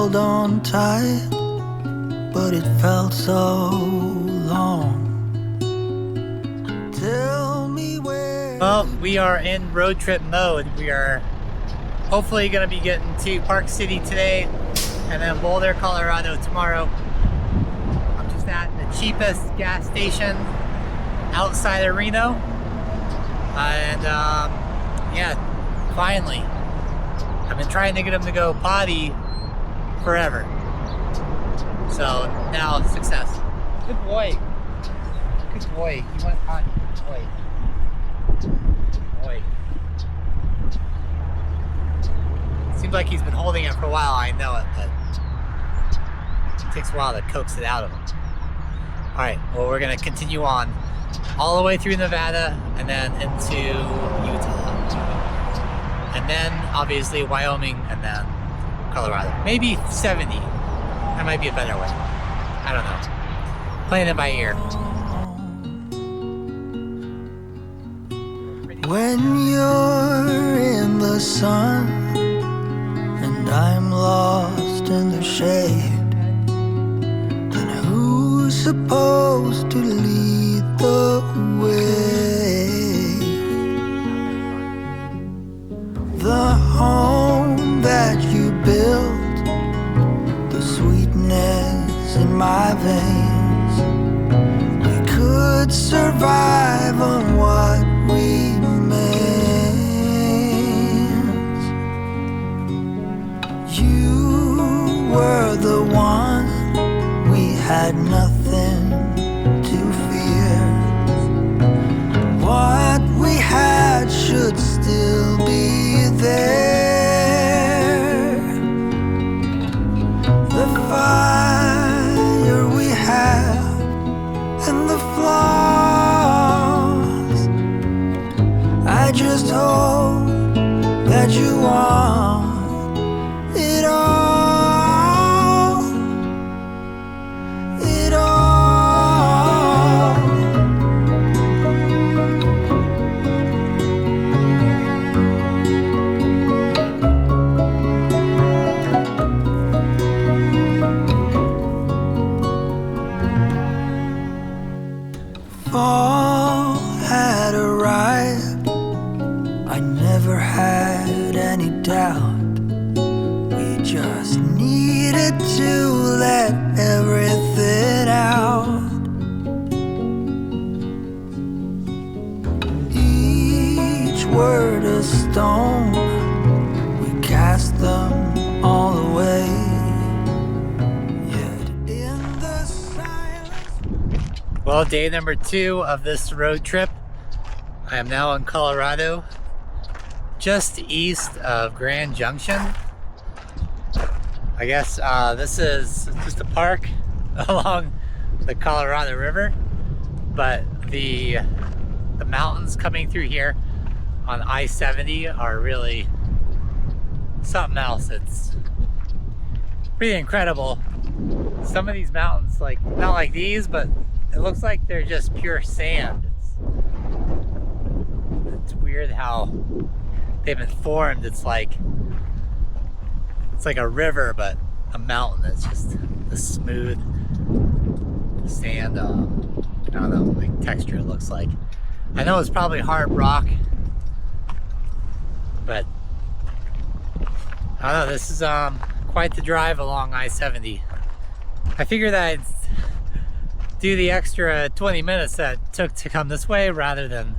held on tight, but it felt so long. Tell me where. Well, we are in road trip mode. We are hopefully going to be getting to Park City today and then Boulder, Colorado tomorrow. I'm just at the cheapest gas station outside of Reno. Yeah, finally. I've been trying to get him to go potty forever. So now success. Good boy. Good boy. He went potty. Good boy. Good boy. Seems like he's been holding it for a while, I know it, but it takes a while to coax it out of him. Alright, well, we're going to continue on all the way through Nevada and then into Utah. And then, obviously, Wyoming and then Colorado. Maybe 70. That might be a better way. I don't know. Playing it by ear. When you're in the sun and I'm lost in the shade, then who's supposed to lead the way? The home that you built, the sweetness in my veins, we could survive on what we were the one, we had nothing to fear. What we had should still be there. The fire we have and the flaws, I just hope that you want it all. Fall had arrived, I never had any doubt. We just needed to let everything out. Each word a stone, we cast them all away. Well, day number 2 of this road trip. I am now in Colorado, just east of Grand Junction. I guess this is just a park along the Colorado River, but the mountains coming through here on I-70 are really something else. It's pretty incredible. Some of these mountains, like not like these, but it looks like they're just pure sand. It's weird how they've been formed. It's like a river, but a mountain. It's just the smooth sand. I don't know, like texture it looks like. I know it's probably hard rock, but I don't know. This is quite the drive along I-70. I figured that I'd do the extra 20 minutes that it took to come this way rather than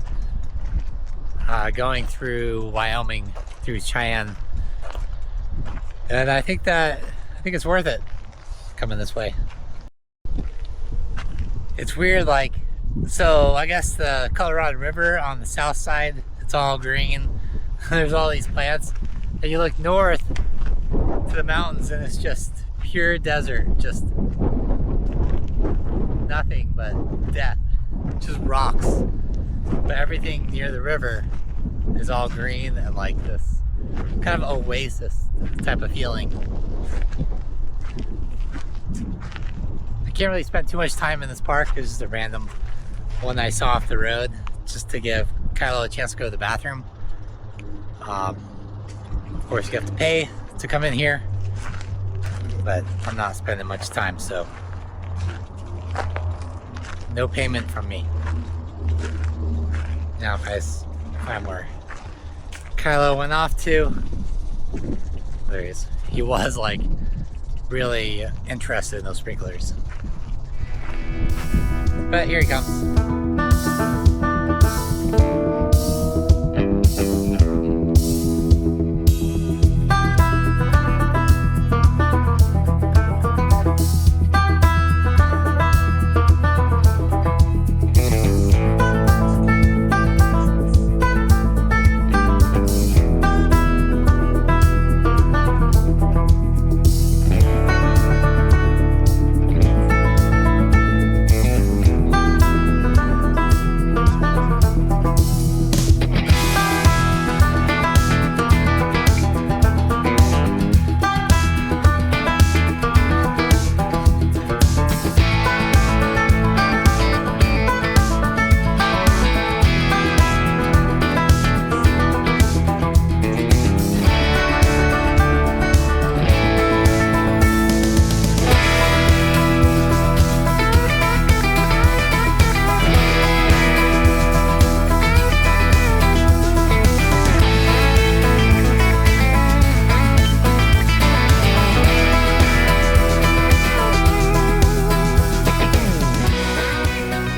going through Wyoming, through Cheyenne. And I think it's worth it coming this way. It's weird, like, so I guess the Colorado River on the south side, it's all green. There's all these plants. And you look north to the mountains and it's just pure desert, just nothing but death, just rocks. But everything near the river is all green and like this kind of oasis type of feeling. I can't really spend too much time in this park. It's just a random one I saw off the road just to give Kylo a chance to go to the bathroom. Of course, you have to pay to come in here. but I'm not spending much time, so no payment from me. Now if I find where Kylo went off to, there he is. He was like really interested in those sprinklers. But here he comes.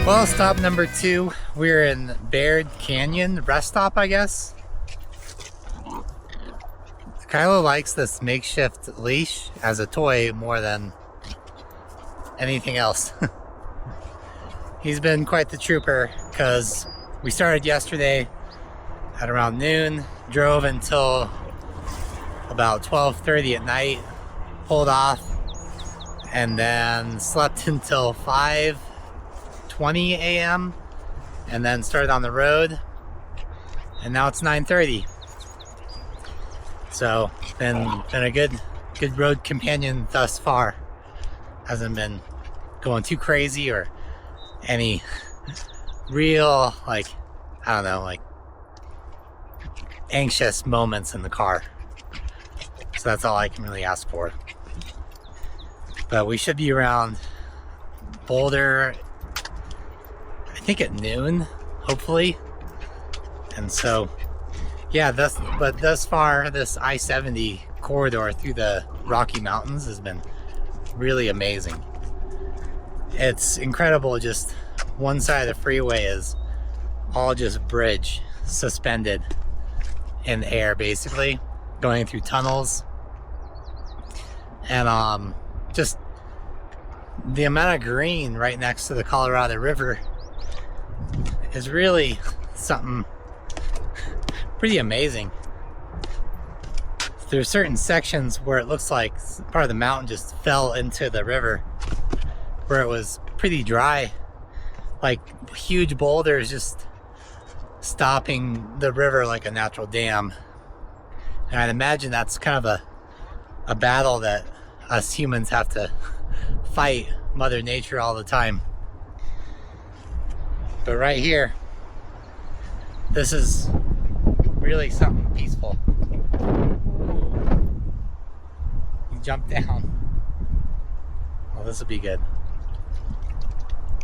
Well, stop number 2, we're in Baird Canyon rest stop, I guess. Kylo likes this makeshift leash as a toy more than anything else. He's been quite the trooper because we started yesterday at around noon, drove until about 12:30 at night, pulled off, and then slept until 5:20 a.m. and then started on the road, and now it's 9:30. So been a good road companion thus far. Hasn't been going too crazy or any real, like, I don't know, like anxious moments in the car. So that's all I can really ask for. But we should be around Boulder, I think at noon, hopefully. And so, yeah, but thus far, this I-70 corridor through the Rocky Mountains has been really amazing. It's incredible, just one side of the freeway is all just bridge, suspended in the air, basically, going through tunnels. And just the amount of green right next to the Colorado River is really something pretty amazing. There's certain sections where it looks like part of the mountain just fell into the river, where it was pretty dry, like huge boulders just stopping the river like a natural dam. And I'd imagine that's kind of a battle that us humans have to fight Mother Nature all the time. But right here, this is really something peaceful. You jump down. Well, this will be good.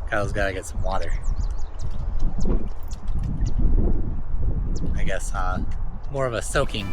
Kyle's gotta get some water. I guess more of a soaking.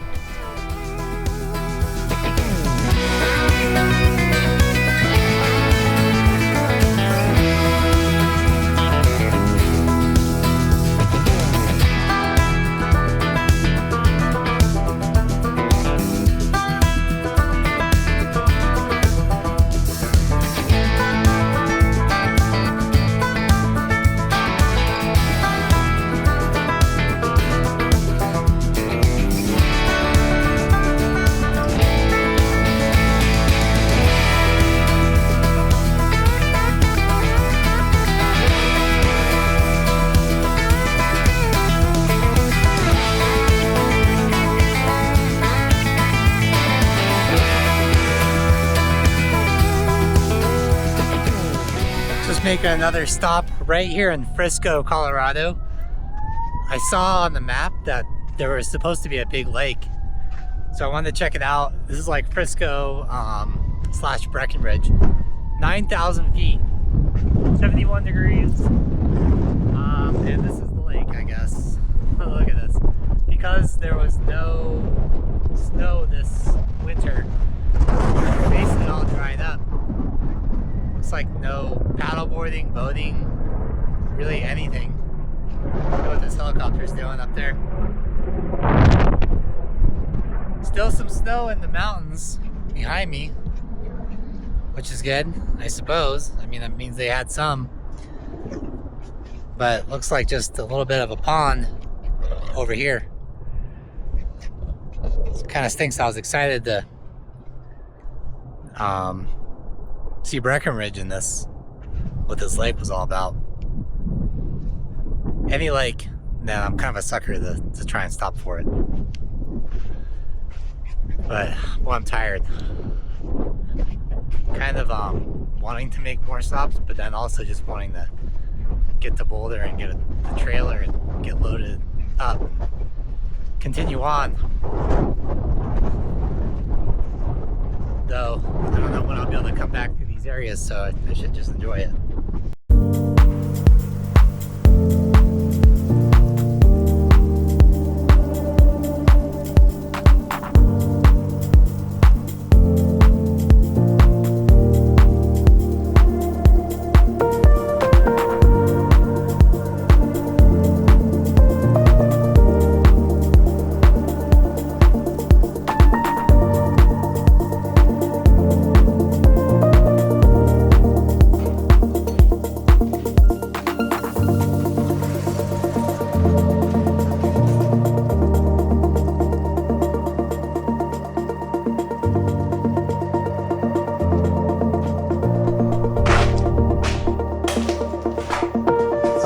Make another stop right here in Frisco, Colorado. I saw on the map that there was supposed to be a big lake, so I wanted to check it out. This is like Frisco, slash Breckenridge. 9,000 feet, 71 degrees, and this is the lake, I guess. Look at this. Because there was no snow this winter, basically all dried up. Looks like no paddleboarding, boating, really anything. Look at what this helicopter's doing up there. Still some snow in the mountains behind me, which is good, I suppose. I mean, that means they had some. But it looks like just a little bit of a pond over here. It kind of stinks. I was excited to see Breckenridge in this, what this lake was all about. Any lake, no, I'm kind of a sucker to try and stop for it. But, well, I'm tired. Kind of wanting to make more stops, but then also just wanting to get to Boulder and get the trailer and get loaded up. Continue on. Though, I don't know when I'll be able to come back through these areas, so I should just enjoy it.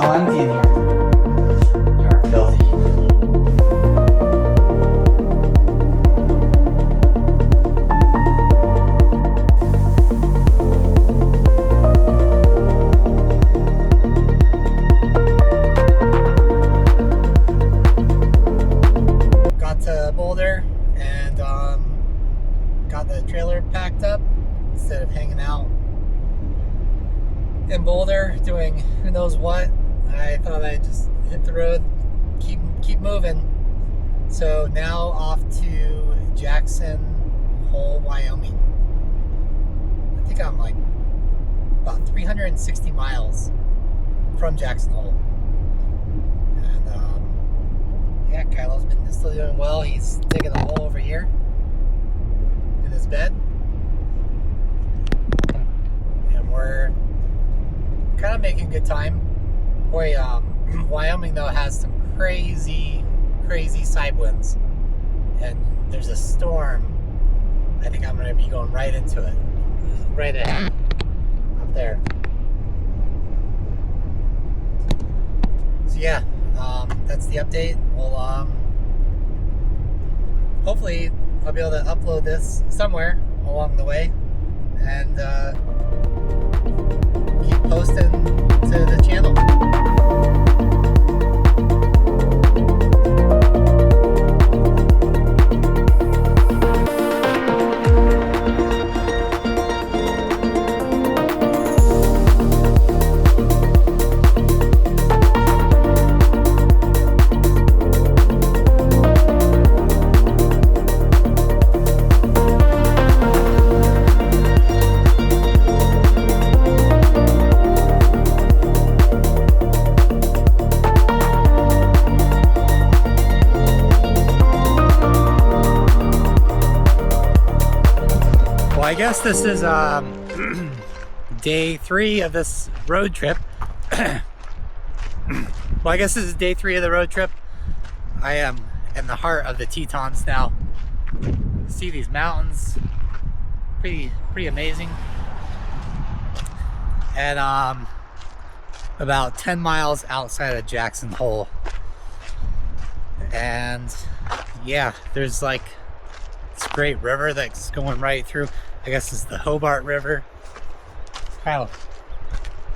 All empty in here. You're filthy. Got to Boulder and got the trailer packed up instead of hanging out in Boulder doing who knows what. I thought I'd just hit the road, keep moving. So now off to Jackson Hole, Wyoming. I think I'm like about 360 miles from Jackson Hole. And yeah, Kylo's been still doing well. He's digging a hole over here in his bed. And we're kind of making good time. Boy, Wyoming though has some crazy side winds, and there's a storm. I think I'm gonna be going right into it, right ahead, up there. So yeah, that's the update. Well, hopefully I'll be able to upload this somewhere along the way, and keep posting to the channel. I guess this is day 3 of this road trip. Well, I guess this is day 3 of the road trip. I am in the heart of the Tetons now. See these mountains, pretty amazing. And about 10 miles outside of Jackson Hole. And yeah, there's like this great river that's going right through. I guess it's the Hobart River. Kyle,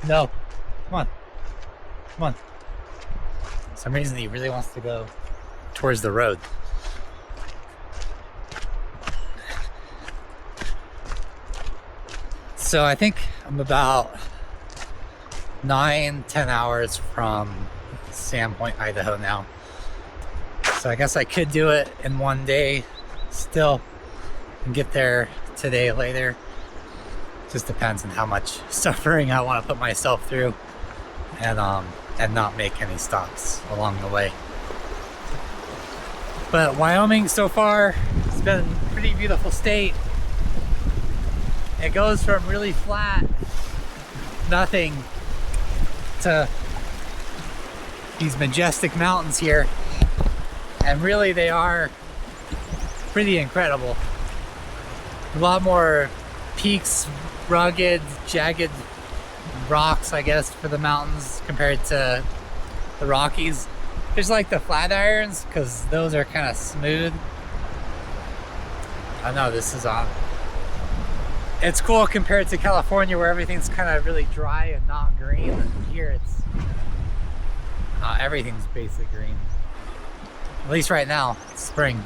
no, come on. For some reason he really wants to go towards the road. So I think I'm about 9-10 hours from Sandpoint, Idaho now. So I guess I could do it in one day still and get there today later. Just depends on how much suffering I want to put myself through and not make any stops along the way. But Wyoming so far, it's been a pretty beautiful state. It goes from really flat, nothing, to these majestic mountains here. And really they are pretty incredible. A lot more peaks, rugged, jagged rocks, I guess, for the mountains compared to the Rockies. There's like the Flatirons, because those are kind of smooth. I know this is it's cool compared to California where everything's kind of really dry and not green. And here it's everything's basically green. At least right now, it's spring.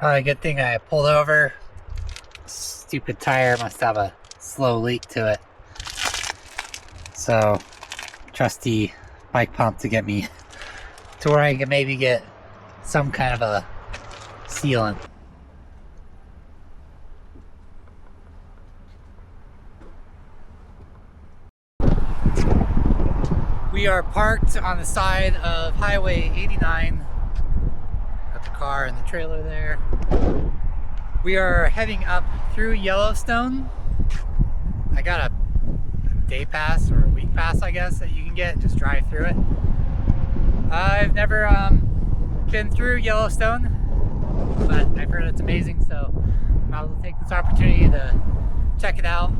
Good thing I pulled over. Stupid tire must have a slow leak to it. So, trusty bike pump to get me to where I can maybe get some kind of a sealant. We are parked on the side of Highway 89. Got the car and the trailer there. We are heading up through Yellowstone. I got a day pass or a week pass, I guess, that you can get. Just drive through it. I've never been through Yellowstone, but I've heard it's amazing, so might as well take this opportunity to check it out.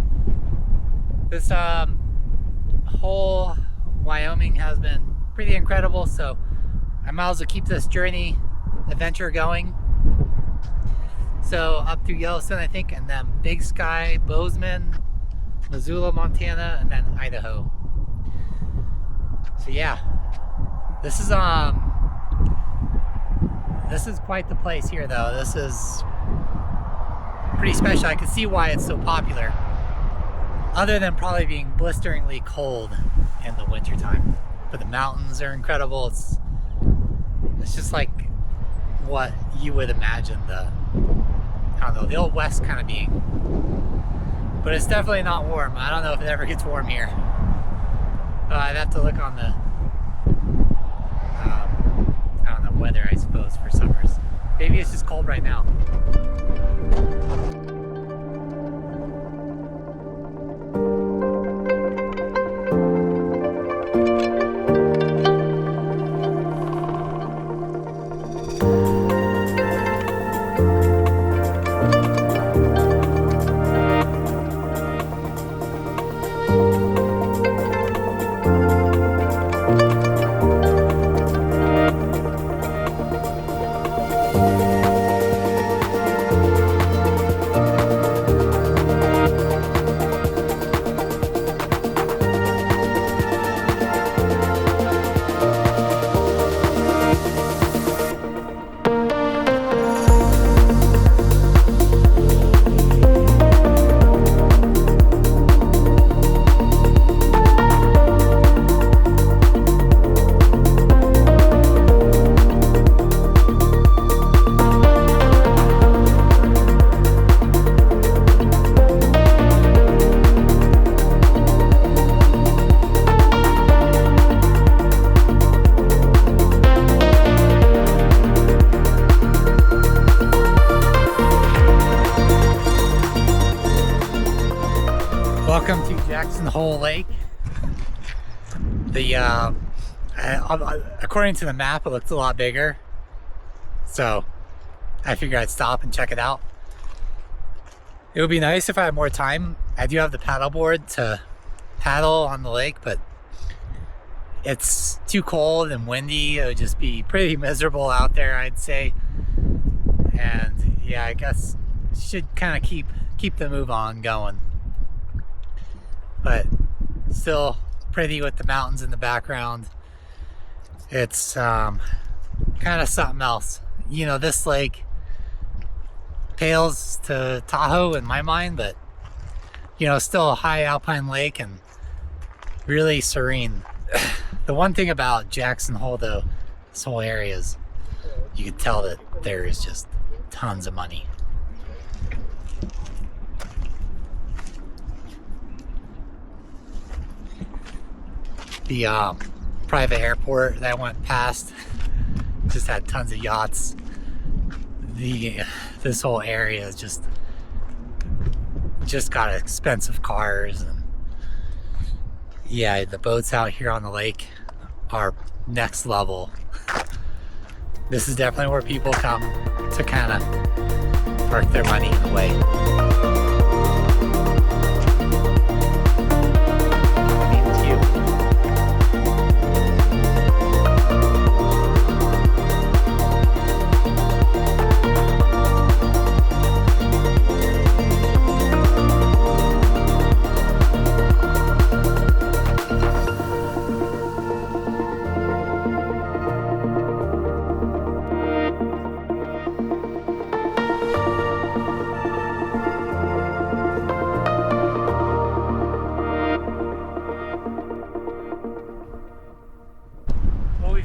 This whole Wyoming has been pretty incredible, so I might as well keep this journey adventure going. So up through Yellowstone, I think, and then Big Sky, Bozeman, Missoula, Montana, and then Idaho. So yeah, this is quite the place here, though. This is pretty special. I can see why it's so popular, other than probably being blisteringly cold in the wintertime. But the mountains are incredible. It's just like what you would imagine I don't know, the old West kind of being. But it's definitely not warm. I don't know if it ever gets warm here. I'd have to look on the I don't know, weather, I suppose, for summers. Maybe it's just cold right now. Welcome to Jackson Hole Lake. According to the map, it looks a lot bigger, so I figured I'd stop and check it out. It would be nice if I had more time. I do have the paddleboard to paddle on the lake, but it's too cold and windy. It would just be pretty miserable out there, I'd say. And yeah, I guess should kind of keep the move on going. But still pretty with the mountains in the background. It's kind of something else. You know, this lake pales to Tahoe in my mind, but you know, still a high alpine lake and really serene. The one thing about Jackson Hole though, this whole area is, you can tell that there is just tons of money. The private airport that I went past just had tons of yachts. This whole area is just got expensive cars, and yeah, the boats out here on the lake are next level. This is definitely where people come to kind of park their money away.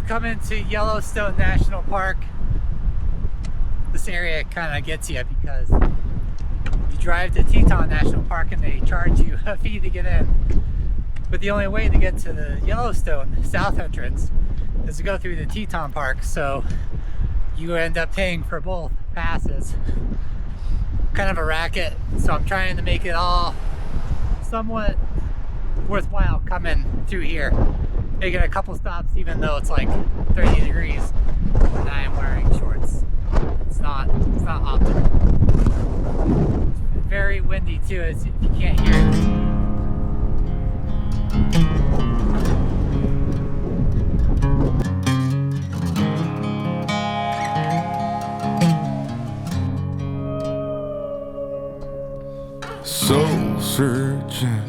Come into Yellowstone National Park. This area kind of gets you because you drive to Teton National Park and they charge you a fee to get in. But the only way to get to the Yellowstone south entrance is to go through the Teton Park, so you end up paying for both passes. Kind of a racket, so I'm trying to make it all somewhat worthwhile coming through here. Making a couple stops even though it's like 30 degrees and I am wearing shorts. It's not optimal. It's very windy too, if you can't hear it. Soul searching,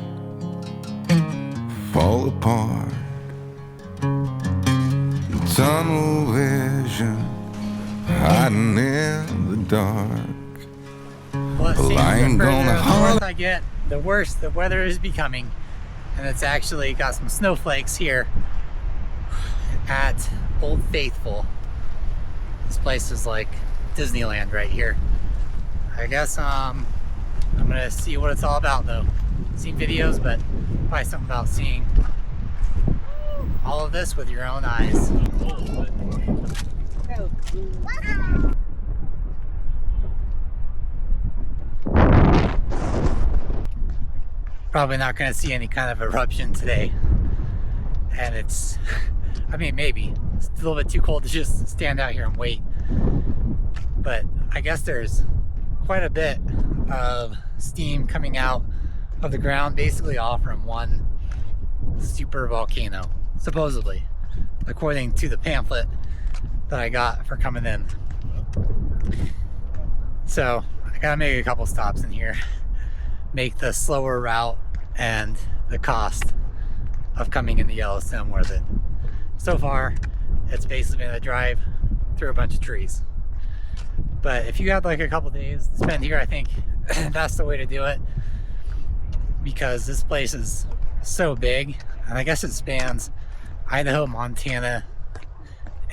fall apart. Tunnel vision, hiding in the dark. Well, it seems the further north I get, the worse the weather is becoming. And it's actually got some snowflakes here at Old Faithful. This place is like Disneyland right here. I guess I'm gonna see what it's all about though. Seen videos, but probably something about seeing all of this with your own eyes. Probably not going to see any kind of eruption today. And it's, I mean, maybe. It's a little bit too cold to just stand out here and wait. But I guess there's quite a bit of steam coming out of the ground, basically all from one super volcano. Supposedly, according to the pamphlet that I got for coming in. So I gotta make a couple stops in here, make the slower route and the cost of coming into Yellowstone worth it. So far, it's basically been a drive through a bunch of trees. But if you had like a couple days to spend here, I think that's the way to do it, because this place is so big, and I guess it spans Idaho, Montana,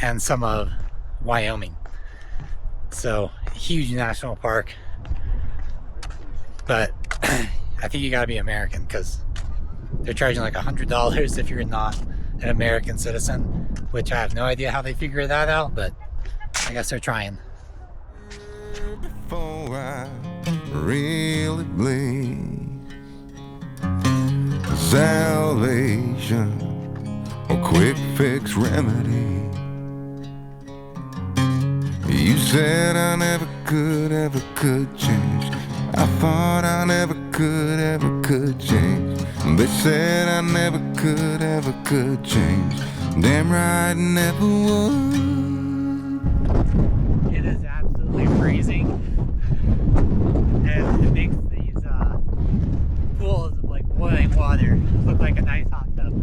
and some of Wyoming. So, huge national park. But I think you gotta be American, because they're charging like $100 if you're not an American citizen, which I have no idea how they figure that out, but I guess they're trying. Before I really bleed, salvation or quick fix remedy. You said I never could change. I thought I never could change. They said I never could change. Damn right, never would. It is absolutely freezing, and it makes these pools of like boiling water look like a nice hot tub,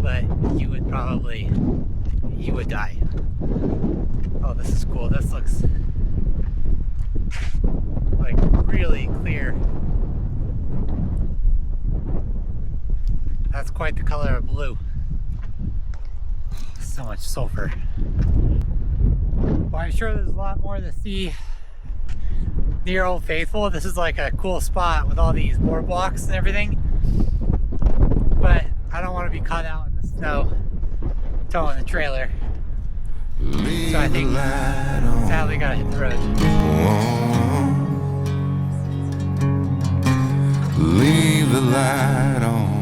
but you would die. Oh, this is cool. This looks like really clear. That's quite the color of blue. So much sulfur. Well, I'm sure there's a lot more to see near Old Faithful. This is like a cool spot with all these boardwalks and everything. But I don't want to be caught out in the snow towing the trailer. So I think sadly gotta hit the road. Leave the light on.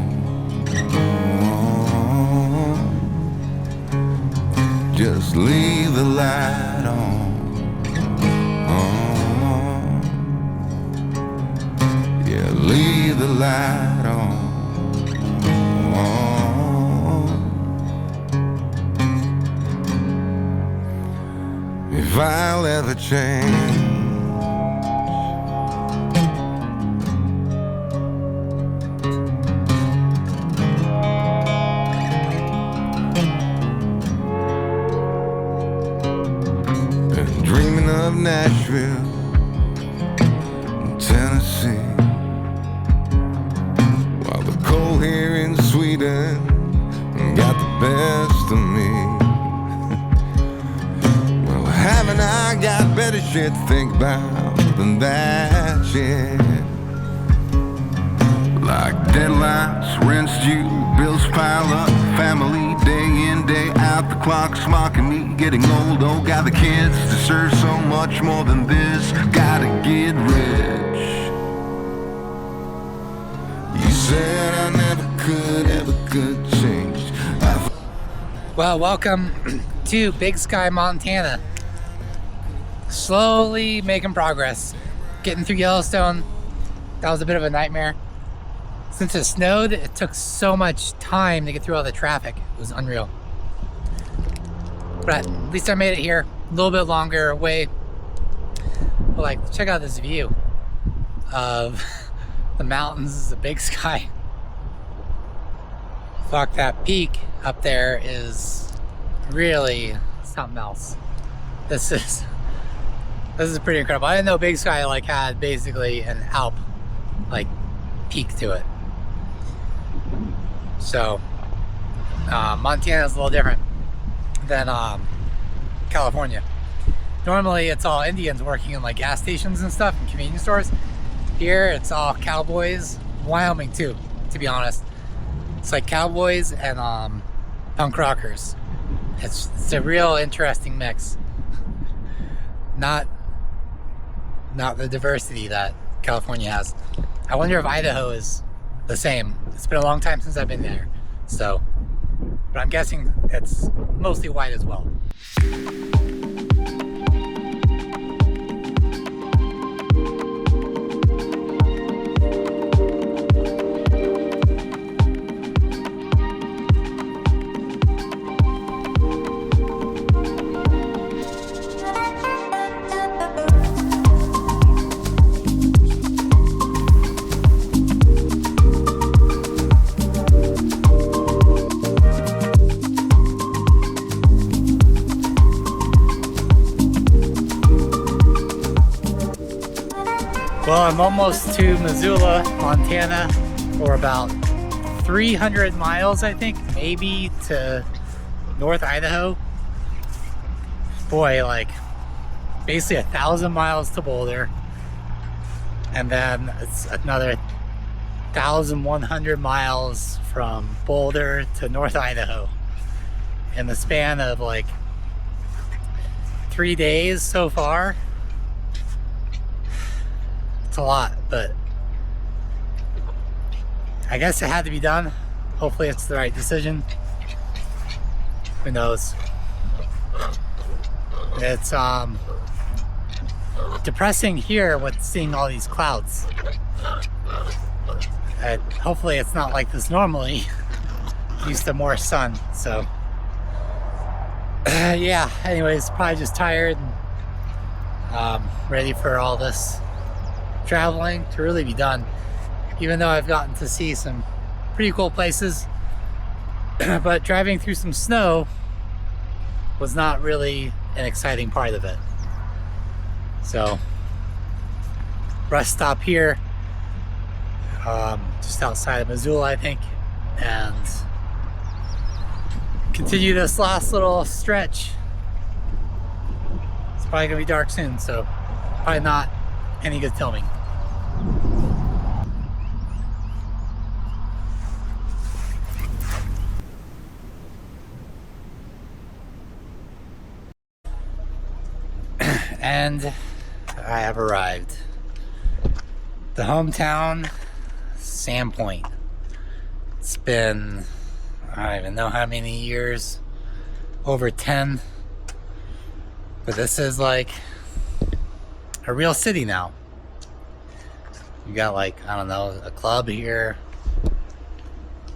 Just leave the light on. Yeah, leave the light on. If I'll ever change, been dreaming of Nashville, Tennessee, while the cold here in Sweden got the best of me. Haven't I got better shit to think about than that shit? Like deadlines, rent's due, bills pile up, family day in, day out, the clock's mocking me, getting old, oh, got the kids, deserve so much more than this, gotta get rich. You said I never could change. Well, welcome to Big Sky, Montana. Slowly making progress. Getting through Yellowstone. That was a bit of a nightmare. Since it snowed, it took so much time to get through all the traffic. It was unreal. But at least I made it here. A little bit longer away. But like, check out this view of the mountains, the Big Sky. Fuck, that peak up there is really something else. This is pretty incredible. I didn't know Big Sky like had basically an Alp like peak to it. So Montana is a little different than California. Normally it's all Indians working in like gas stations and stuff and convenience stores. Here it's all cowboys. Wyoming too, to be honest. It's like cowboys and punk rockers. It's a real interesting mix. Not the diversity that California has. I wonder if Idaho is the same. It's been a long time since I've been there, so, but I'm guessing it's mostly white as well. Well, I'm almost to Missoula, Montana, or about 300 miles, I think, maybe to North Idaho. Boy, like basically 1,000 miles to Boulder, and then it's another 1,100 miles from Boulder to North Idaho in the span of like 3 days so far. A lot, but I guess it had to be done. Hopefully it's the right decision. Who knows? It's depressing here with seeing all these clouds. Hopefully it's not like this normally. Used to more sun, so yeah, anyways, probably just tired and ready for all this traveling to really be done, even though I've gotten to see some pretty cool places. But driving through some snow was not really an exciting part of it. So rest stop here, just outside of Missoula, I think, and continue this last little stretch. It's probably gonna be dark soon, so probably not any good filming. And I have arrived. The hometown, Sandpoint. It's been, I don't even know how many years, over 10. But this is like a real city now. You got like, I don't know, a club here,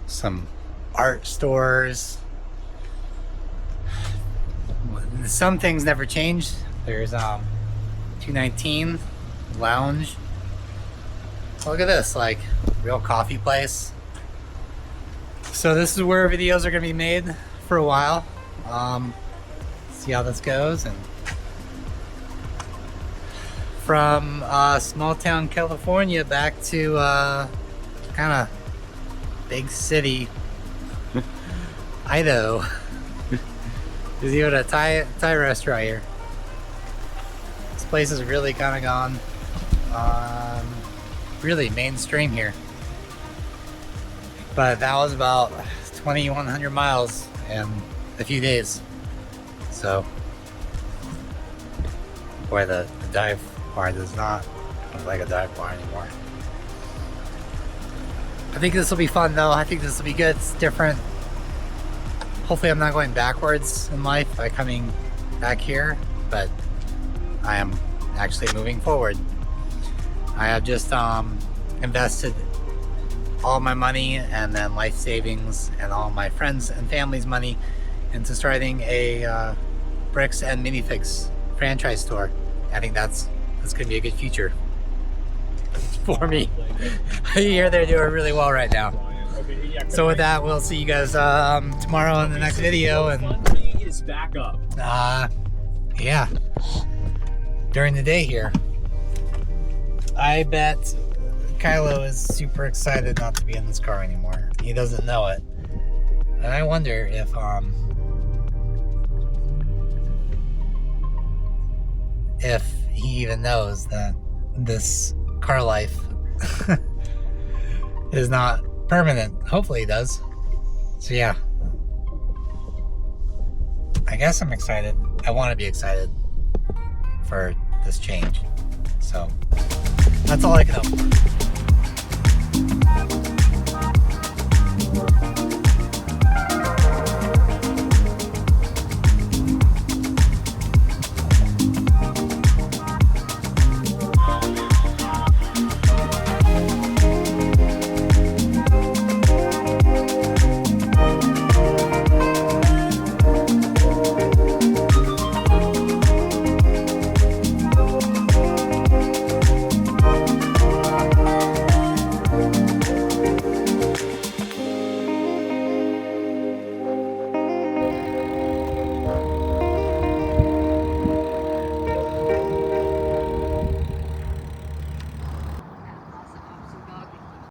some art stores. Some things never changed. There's 219 lounge. Look at this, like real coffee place. So this is where videos are gonna be made for a while. See how this goes. And from small town California back to kind of big city Idaho. There's even a Thai restaurant here. This place has really kind of gone really mainstream here. But that was about 2,100 miles in a few days. So, boy, the dive bar does not look like a dive bar anymore. I think this will be fun though. I think this will be good. It's different. Hopefully I'm not going backwards in life by coming back here, but I am actually moving forward. I have just invested all my money and then life savings and all my friends and family's money into starting a bricks and minifigs franchise store. I think that's gonna be a good future for me. I hear they're doing really well right now. So with that, we'll see you guys tomorrow in the next video. And is back up. Yeah, during the day here. I bet Kylo is super excited not to be in this car anymore. He doesn't know it. And I wonder if he even knows that this car life is not permanent. Hopefully he does. So yeah. I guess I'm excited. I want to be excited for this change. So that's all I can hope for.